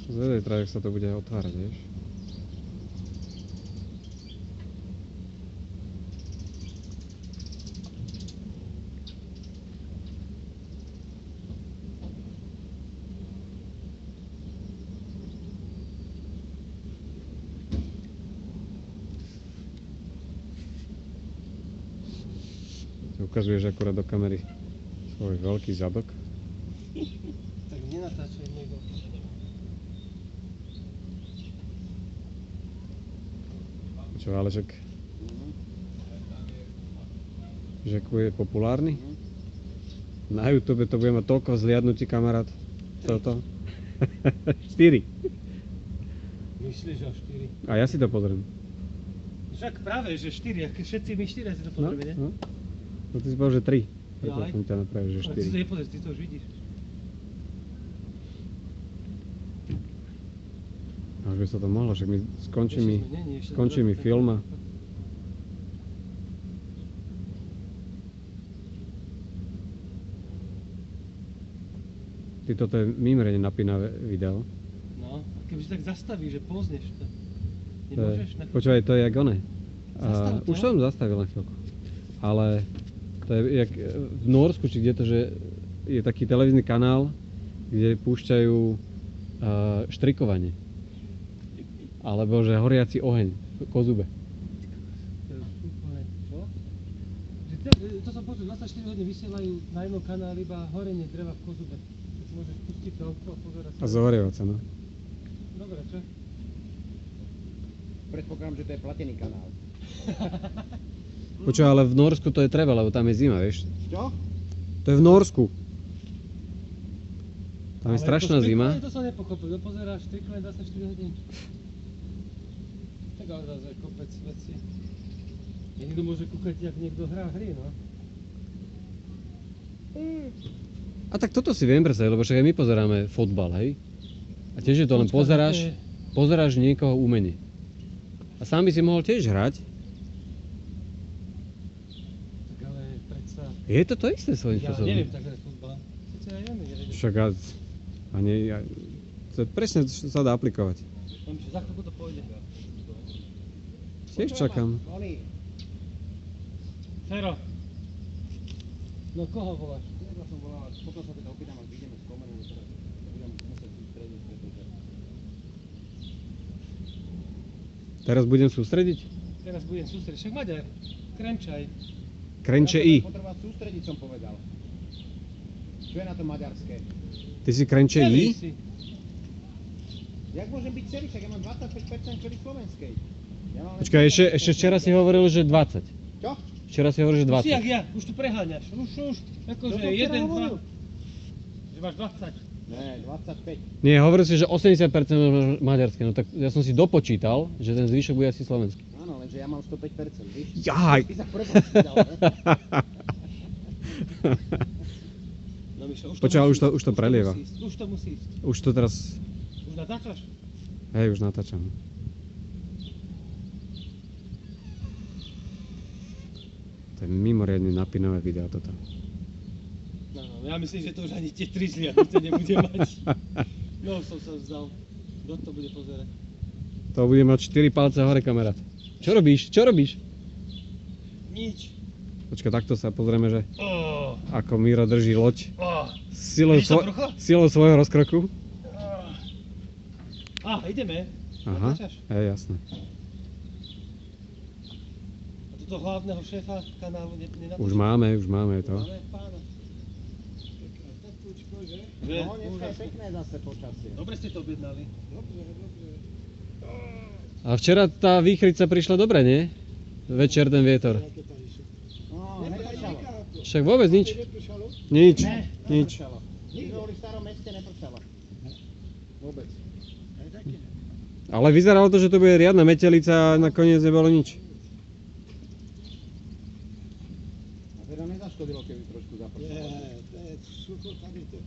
Zvedaj teda, jak sa to bude otvárať, vieš. Ukazuješ akurát do kamery svoj veľký zadok. Tak nenatáčaj niekto. Čo, ale však... Že je populárny? Na YouTube to bude mať toľko zliadnutí, kamarát. Toto. 4. Myslíš o 4? A ja si to pozriem. Však práve, že 4, všetci my 4 si to pozrieme, ne? No ty si povedal, že 3. Preto Jaj. som ťa napravil, že Ale ty to 4. nepozrieš, ty to už vidíš. A už by sa to mohlo, však mi Ešte skončí mi sme film a... Ty toto je mimoriadne napínavé video. No, a kebyže tak zastavíš, že pozneš to. To je, Nemôžeš? počúvaj, to je jak one. Zastav to. Už som zastavil na chvíľku. Ale to je jak v Norsku, či kde to, že je taký televízny kanál, kde púšťajú štrikovanie. Alebo že horiaci oheň, kozube. Čo? To som počul, 24 hodín vysielajú na jednom kanáli iba horenie dreva v kozube. Tak môžeš pustiť to okno a pozerať sa. A zohrievať sa, no. Dobre, čo? Predpokladám, že to je platený kanál. Počúvaj, ale v Norsku to je treba, lebo tam je zima, vieš. Čo? To je v Norsku. Tam je strašná zima. To som nepochopil, no pozeráš štrikovanie 24 hodín. Tak ale zase kopec veci. Niekto môže kúkať, jak niekto hrá hry, no. A tak toto si viem predstaviť, lebo však aj my pozeráme fotbal, hej? A tiež je to len pozeráš niekoho umenie. A sám by si mohol tiež hrať. Tak ale predsa... Je to to isté svojím Ja spôsobom. neviem tak hrať futbal. Sice aj ja neviem. Však to presne sa dá aplikovať. Viem, že za chvíľku to pôjde. Tiež čakám. Oni. Fero. No koho voláš? Ja som volal, potom sa teda opýtam, ak vyjdeme z komeru, teraz budem musieť sústrediť, pretože... Teraz budem sústrediť? Teraz budem sústrediť. Však Maďar. Krenčaj. Krenče I. Potreba sústrediť, som povedal. Čo je na to maďarské? Ty si Krenče Celý I? si. Jak môžem byť celý, však ja mám 25% celý slovenskej. Ja mám Počkaj, ešte včera si hovoril, že 20. Čo? Včera si hovoril, že Si jak 20. ja, už tu preháňaš. Už. Akože To som včera 1, 2. hovoril. Že máš 20. Ne, 25. Nie, hovoril si, že 80% maďarské. No tak ja som si dopočítal, že ten zvyšok bude asi slovenský. Áno, lenže ja mám 105%, víš? Jaj! Ty sa prepočítal, ne? No Mišo, Počúvaj, už to prelieva. Už to musí ísť. Už to teraz... Už natáčaš? Hej, už natáčam. To je mimoriadne napínavé video toto. No, ja myslím, že to už ani tie 3 zliadnuté nebude mať. No, som sa vzdal. Kto to bude pozerať? To bude mať 4 palce hore, kamarát. Čo robíš? Čo robíš? Nič. Počkaj, takto sa pozrieme, že Oh, ako Miro drží loď oh, silou, Vidíš to brucho? silou svojho rozkroku. Ideme. Aha, Natáčaš? hej, jasné. A toto hlavného šéfa kanálu nenatáčaš? Už máme to. Máme pána. Že? No, dneska je pekné zase počasie. Dobre ste to objednali. A včera tá výchrica prišla dobre, nie? Večer ten vietor. No, nepršalo. Však vôbec nič. Nič, Ne, nič. nepršalo. My boli v starom meste, nepršalo. Vôbec. Ale vyzeralo to, že to bude riadna metelica a nakoniec nebolo nič. A teda nezaškodilo, keby trošku zapršalo. Nie, to je sucho, tady to